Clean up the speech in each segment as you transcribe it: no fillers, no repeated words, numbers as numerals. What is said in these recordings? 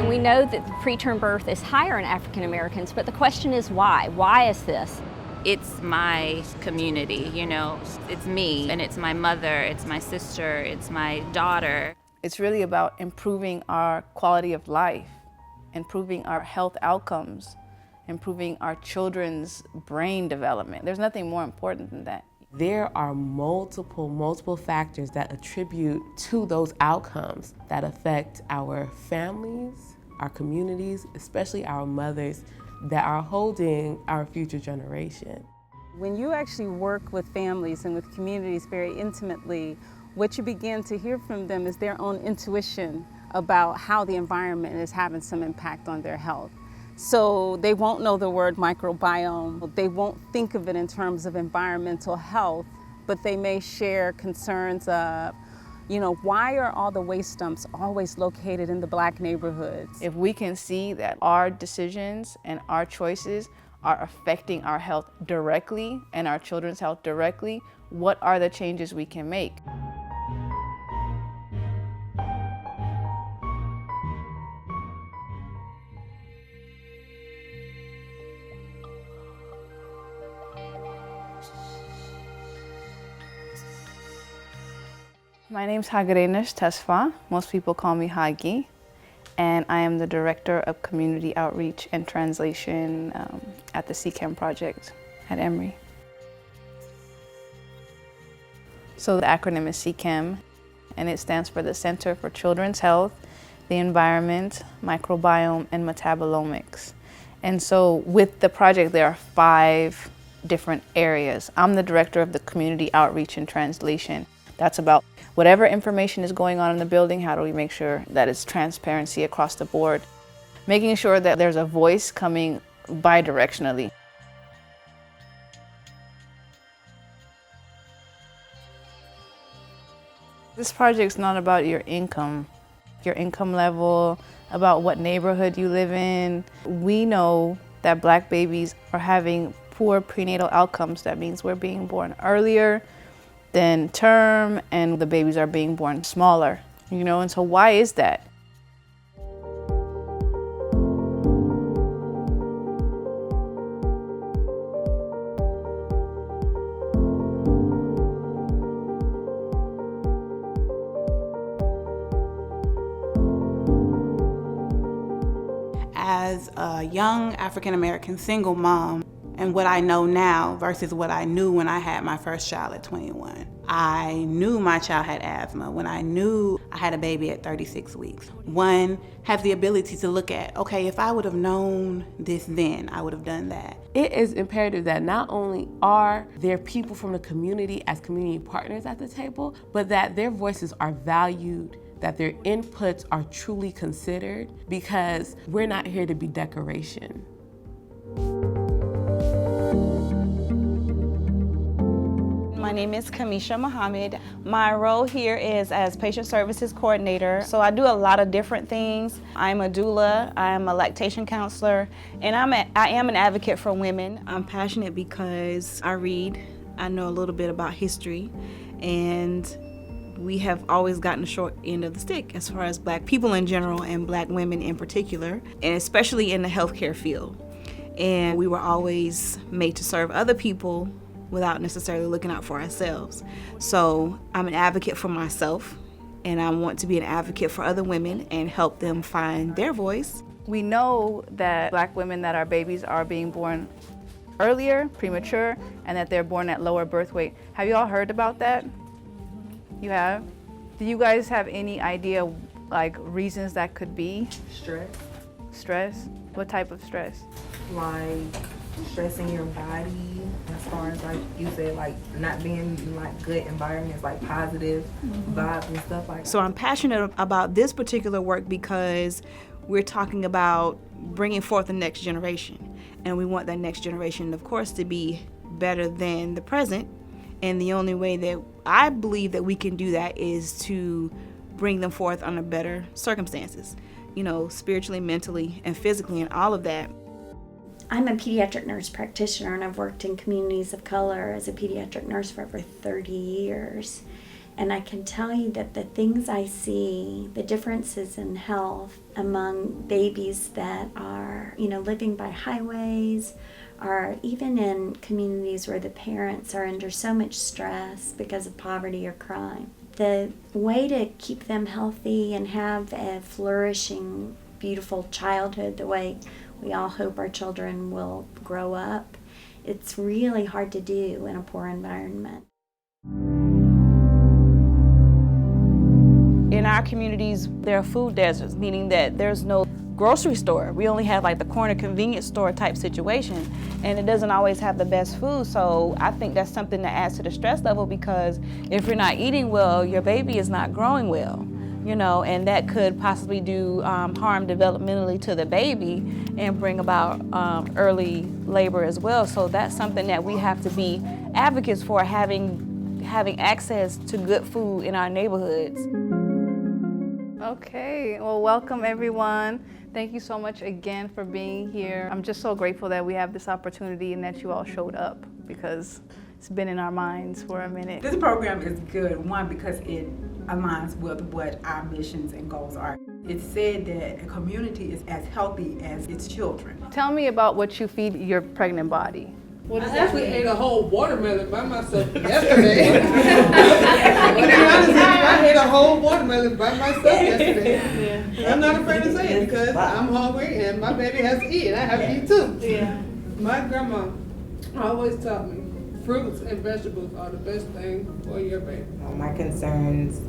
We know that the preterm birth is higher in African Americans, but the question is why? Why is this? It's my community, you know, it's me, and it's my mother, it's my sister, it's my daughter. It's really about improving our quality of life, improving our health outcomes, improving our children's brain development. There's nothing more important than that. There are multiple factors that attribute to those outcomes that affect our families, our communities, especially our mothers, that are holding our future generation. When you actually work with families and with communities very intimately, what you begin to hear from them is their own intuition about how the environment is having some impact on their health. So they won't know the word microbiome, they won't think of it in terms of environmental health, but they may share concerns of, you know, why are all the waste dumps always located in the Black neighborhoods? If we can see that our decisions and our choices are affecting our health directly and our children's health directly, what are the changes we can make? My name's Hagrenesh Tesfa. Most people call me Hagi, and I am the Director of Community Outreach and Translation at the C-CHEM Project at Emory. So the acronym is C-CHEM, and it stands for the Center for Children's Health, the Environment, Microbiome, and Metabolomics. And so with the project, there are 5 different areas. I'm the Director of the Community Outreach and Translation. That's about whatever information is going on in the building, how do we make sure that it's transparency across the board, making sure that there's a voice coming bi-directionally. This project's not about your income level, about what neighborhood you live in. We know that Black babies are having poor prenatal outcomes. That means we're being born earlier than term, and the babies are being born smaller, you know, and so why is that? As a young African-American single mom, and what I know now versus what I knew when I had my first child at 21. I knew my child had asthma when I knew I had a baby at 36 weeks. One has the ability to look at, okay, if I would have known this then, I would have done that. It is imperative that not only are there people from the community as community partners at the table, but that their voices are valued, that their inputs are truly considered, because we're not here to be decoration. My name is Kamisha Muhammad. My role here is as patient services coordinator. So I do a lot of different things. I'm a doula, I'm a lactation counselor, and I am an advocate for women. I'm passionate because I read, I know a little bit about history, and we have always gotten the short end of the stick as far as Black people in general and Black women in particular, and especially in the healthcare field. And we were always made to serve other people without necessarily looking out for ourselves. So I'm an advocate for myself, and I want to be an advocate for other women and help them find their voice. We know that Black women that are babies are being born earlier, premature, and that they're born at lower birth weight. Have you all heard about that? You have? Do you guys have any idea, like, reasons that could be? Stress. Stress? What type of stress? Like stressing your body, as far as like you said, like not being in like good environments, like positive vibes and stuff like that. So I'm passionate about this particular work because we're talking about bringing forth the next generation. And we want that next generation, of course, to be better than the present. And the only way that I believe that we can do that is to bring them forth under better circumstances, you know, spiritually, mentally, and physically, and all of that. I'm a pediatric nurse practitioner, and I've worked in communities of color as a pediatric nurse for over 30 years. And I can tell you that the things I see, the differences in health among babies that are, living by highways, or even in communities where the parents are under so much stress because of poverty or crime. The way to keep them healthy and have a flourishing, beautiful childhood, the way we all hope our children will grow up, it's really hard to do in a poor environment. In our communities, there are food deserts, meaning that there's no grocery store. We only have like the corner convenience store type situation, and it doesn't always have the best food. So I think that's something that adds to the stress level, because if you're not eating well, your baby is not growing well, and that could possibly do harm developmentally to the baby and bring about early labor as well. So that's something that we have to be advocates for, having access to good food in our neighborhoods. Okay, well, welcome everyone. Thank you so much again for being here. I'm just so grateful that we have this opportunity and that you all showed up, because it's been in our minds for a minute. This program is good, one, because it aligns with what our missions and goals are. It's said that a community is as healthy as its children. Tell me about what you feed your pregnant body. I actually ate a whole watermelon by myself yesterday. But to be honest with you, I ate a whole watermelon by myself yesterday. Yeah. I'm not afraid to say it, because I'm hungry and my baby has to eat, and I have to eat too. Yeah. My grandma always taught me fruits and vegetables are the best thing for your baby. My concerns,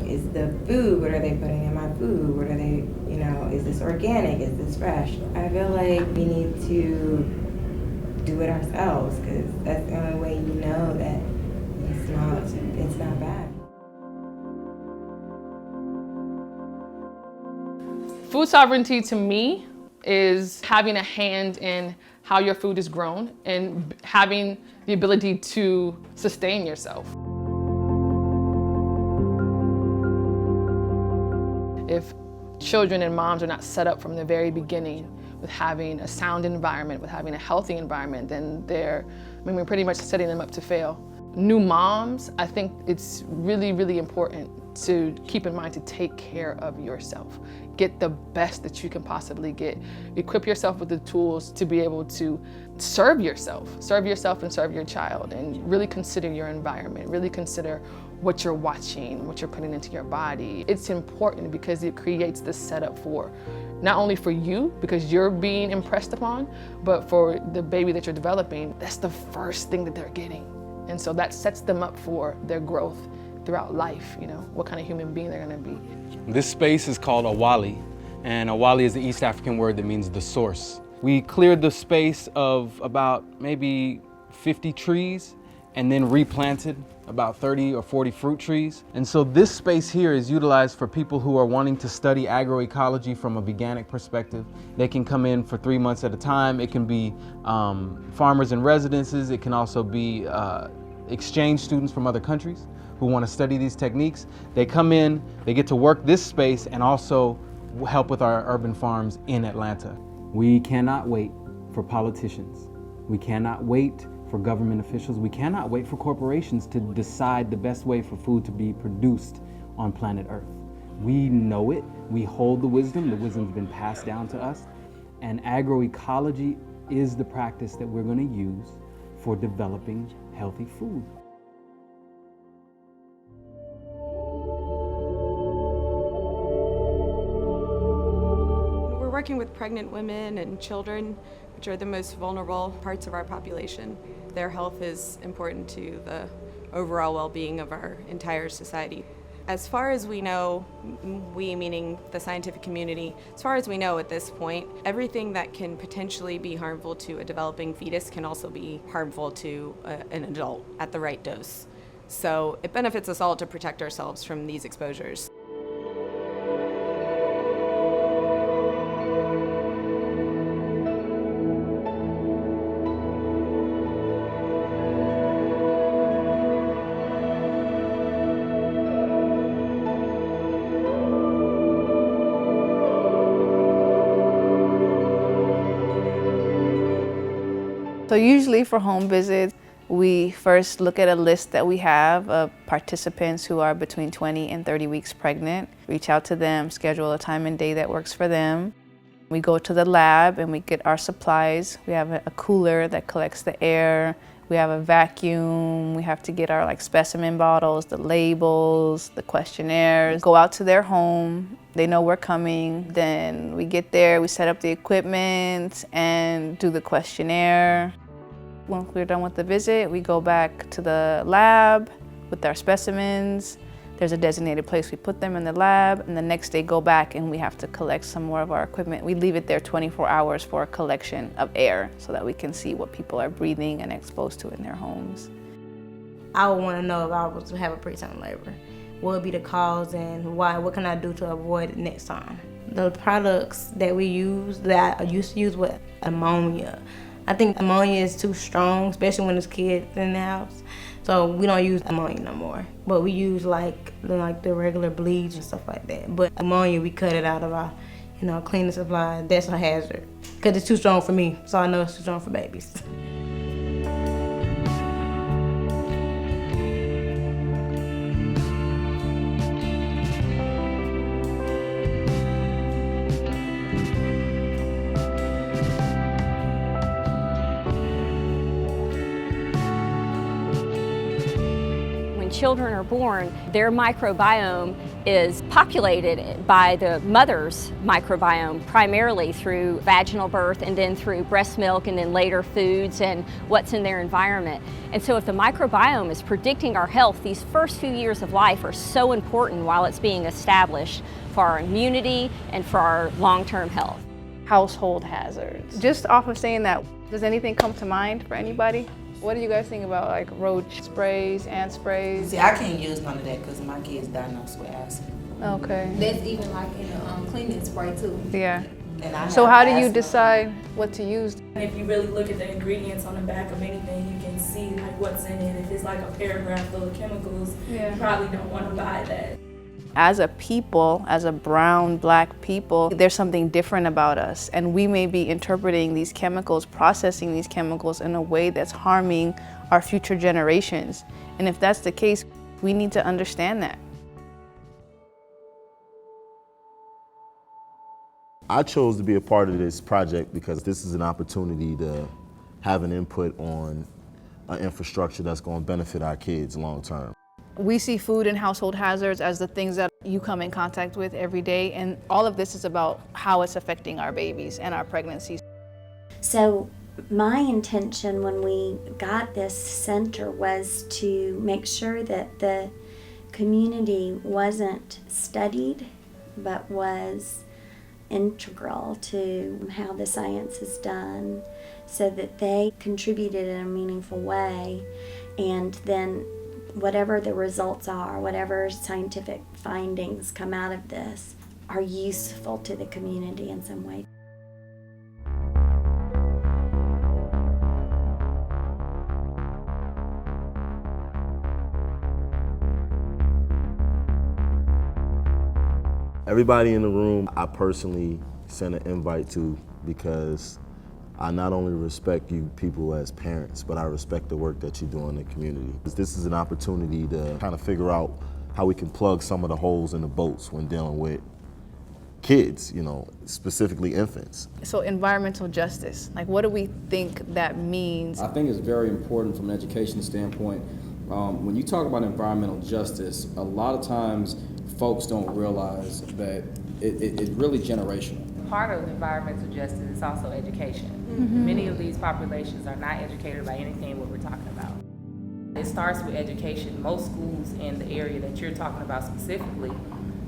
is the food, what are they putting in my food? What are they, is this organic? Is this fresh? I feel like we need to do it ourselves, because that's the only way you know that it's not bad. Food sovereignty to me is having a hand in how your food is grown and having the ability to sustain yourself. If children and moms are not set up from the very beginning with having a sound environment, with having a healthy environment, then we're pretty much setting them up to fail. New moms, I think it's really, really important to keep in mind to take care of yourself. Get the best that you can possibly get. Equip yourself with the tools to be able to serve yourself and serve your child, and really consider your environment, really consider what you're watching, what you're putting into your body. It's important because it creates the setup for, not only for you, because you're being impressed upon, but for the baby that you're developing. That's the first thing that they're getting. And so that sets them up for their growth throughout life, what kind of human being they're gonna be. This space is called Awali, and Awali is the East African word that means the source. We cleared the space of about maybe 50 trees and then replanted about 30 or 40 fruit trees. And so this space here is utilized for people who are wanting to study agroecology from a veganic perspective. They can come in for 3 months at a time. It can be farmers in residences. It can also be exchange students from other countries who want to study these techniques. They come in, they get to work this space and also help with our urban farms in Atlanta. We cannot wait for politicians. We cannot wait for government officials. We cannot wait for corporations to decide the best way for food to be produced on planet Earth. We know it, we hold the wisdom's been passed down to us, and agroecology is the practice that we're going to use for developing healthy food. We're working with pregnant women and children, which are the most vulnerable parts of our population. Their health is important to the overall well-being of our entire society. As far as we know, we meaning the scientific community, as far as we know at this point, everything that can potentially be harmful to a developing fetus can also be harmful to an adult at the right dose. So it benefits us all to protect ourselves from these exposures. So usually for home visits, we first look at a list that we have of participants who are between 20 and 30 weeks pregnant, reach out to them, schedule a time and day that works for them. We go to the lab and we get our supplies. We have a cooler that collects the air. We have a vacuum. We have to get our specimen bottles, the labels, the questionnaires. Go out to their home. They know we're coming. Then we get there, we set up the equipment and do the questionnaire. Once we're done with the visit, we go back to the lab with our specimens. There's a designated place we put them in the lab, and the next day go back and we have to collect some more of our equipment. We leave it there 24 hours for a collection of air so that we can see what people are breathing and exposed to in their homes. I would want to know if I was to have a preterm labor. What would be the cause and why? What can I do to avoid it next time? The products that we use, that I used to use with ammonia. I think ammonia is too strong, especially when there's kids in the house. So we don't use ammonia no more. But we use the regular bleach and stuff like that. But ammonia, we cut it out of our, cleaning supply. That's a hazard. Because it's too strong for me, so I know it's too strong for babies. Children are born, their microbiome is populated by the mother's microbiome, primarily through vaginal birth and then through breast milk and then later foods and what's in their environment. And so if the microbiome is predicting our health, these first few years of life are so important while it's being established for our immunity and for our long-term health. Household hazards. Just off of saying that, does anything come to mind for anybody? What do you guys think about roach sprays, ant sprays? See, I can't use none of that because my kid's diagnosed with asthma. Okay. That's even in a cleaning spray too. Yeah. So how do you decide what to use? If you really look at the ingredients on the back of anything, you can see what's in it. If it's a paragraph full of chemicals, you probably don't want to buy that. As a people, as a brown, black people, there's something different about us. And we may be interpreting these chemicals, processing these chemicals in a way that's harming our future generations. And if that's the case, we need to understand that. I chose to be a part of this project because this is an opportunity to have an input on an infrastructure that's going to benefit our kids long term. We see food and household hazards as the things that you come in contact with every day, and all of this is about how it's affecting our babies and our pregnancies. So my intention when we got this center was to make sure that the community wasn't studied, but was integral to how the science is done, so that they contributed in a meaningful way, and then whatever the results are, whatever scientific findings come out of this, are useful to the community in some way. Everybody in the room, I personally sent an invite to because I not only respect you people as parents, but I respect the work that you do in the community. This is an opportunity to kind of figure out how we can plug some of the holes in the boats when dealing with kids, specifically infants. So environmental justice, what do we think that means? I think it's very important from an education standpoint. When you talk about environmental justice, a lot of times folks don't realize that it's really generational. Part of environmental justice is also education. Mm-hmm. Many of these populations are not educated about anything what we're talking about. It starts with education. Most schools in the area that you're talking about specifically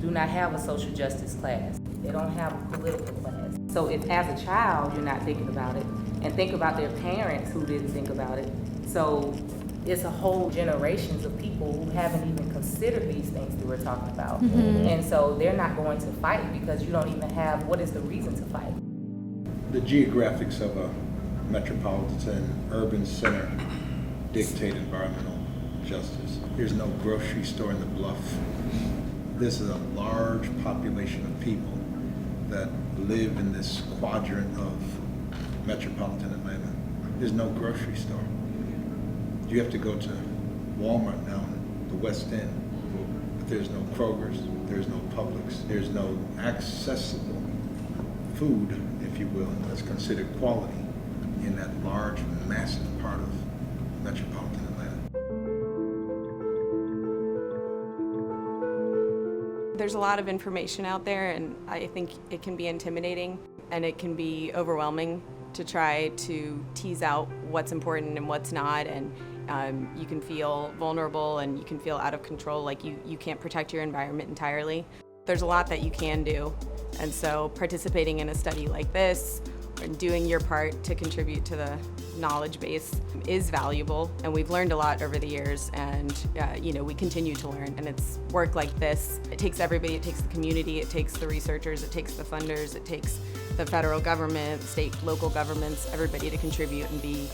do not have a social justice class. They don't have a political class. So if as a child you're not thinking about it, and think about their parents who didn't think about it, so it's a whole generations of people who haven't even considered these things that we're talking about. Mm-hmm. And so they're not going to fight because you don't even have, what is the reason to fight? The geographics of a metropolitan urban center dictate environmental justice. There's no grocery store in the Bluff. This is a large population of people that live in this quadrant of metropolitan Atlanta. There's no grocery store. You have to go to Walmart now in the West End, but there's no Kroger's, there's no Publix, there's no accessible food, if you will, that's considered quality in that large, massive part of metropolitan Atlanta. There's a lot of information out there, and I think it can be intimidating and it can be overwhelming to try to tease out what's important and what's not, and you can feel vulnerable and you can feel out of control, like you can't protect your environment entirely. There's a lot that you can do, and so participating in a study like this and doing your part to contribute to the knowledge base is valuable, and we've learned a lot over the years, and we continue to learn. And it's work like this, it takes everybody, it takes the community, it takes the researchers, it takes the funders, it takes the federal government, state, local governments, everybody to contribute and be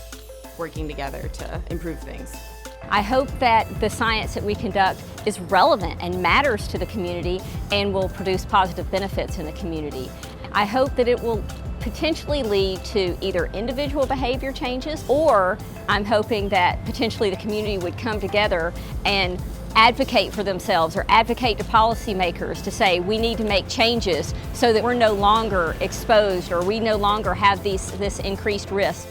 working together to improve things. I hope that the science that we conduct is relevant and matters to the community and will produce positive benefits in the community. I hope that it will potentially lead to either individual behavior changes, or I'm hoping that potentially the community would come together and advocate for themselves or advocate to policymakers to say we need to make changes so that we're no longer exposed or we no longer have this increased risk.